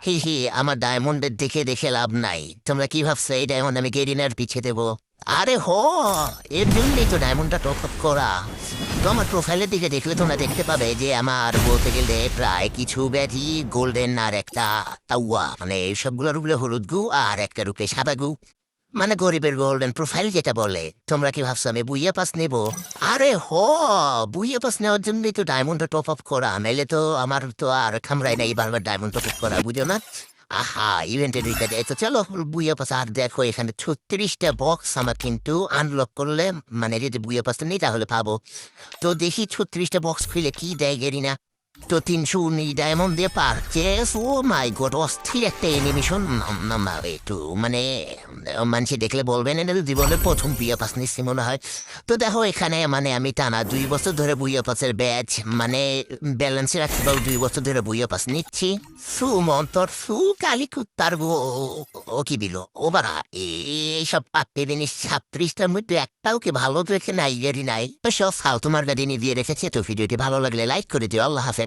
হি হি, আমার ডায়মন্ডের দেখে দেখে লাভ নাই। তোমরা কি ভাবছো এই ডায়মন্ড আমি গেরিনার পিছিয়ে দেবো? আরে এর জন্যই তো ডায়মন্ডটা টপ আপ করা। তো আমার প্রোফাইলের দিকে দেখলে তোমরা দেখতে পাবে যে আমার বলতে গেলে প্রায় কিছু ব্যাধি গোল্ডেন আর একটা তাওয়া, মানে সবগুলোর উপরে হলুদ গু আর একটার উপরে সাদা গু, মানে গরিবের গোল্ডেন প্রোফাইল যেটা বলে। তোমরা কি ভাবছো আমি বুইয়া পাস নেবো? আরে বুইয়া পাস নেওয়ার জন্যই তো ডায়মন্ডটা টপ আপ করা, নাইলে তো আমার তো আর খামরাই নাই বারবার ডায়মন্ড টপ আপ করা, বুঝো না? আহা, ইভেন্টের দিকে যাই তো চলো বুইয়া পাস। আর দেখো এখানে 36টা বক্স আমার কিন্তু আনলক করলে, মানে যদি বুইয়া পাসটা নেই তাহলে পাবো। তো দেখি 36টা বক্স খুলে কি দেয় গেরিনা। তো 319 ডায়মন্ড দিয়ে পারচেস। ও মাই গড, অস্থির একটা অ্যানিমেশন। একটু মানে মানুষে দেখলে বলবেন এটা তো জীবনের প্রথম বুইয়া পাস নিচ্ছি মনে হয়। তো দেখো এখানে মানে আমি টানা 2 বছর ধরে বুইয়া পাসের ব্যাচ মানে ব্যালেন্সে রাখতে পারবো, 2 বছর ধরে বুইয়া পাস নিচ্ছি। সু মন্তর সু কালি কুত্তার গো। ও কি দিল ও বাড়া, এইসব পাপ্পে জিনিস 36টার মধ্যে একটাও কি ভালো দেখে নাই গেরি নাই। তো সব ফালতু মার্কা দিয়ে রেখেছে। তো ভিডিওটি ভালো লাগলে লাইক করে দিও। আল্লাহ হাফেজ।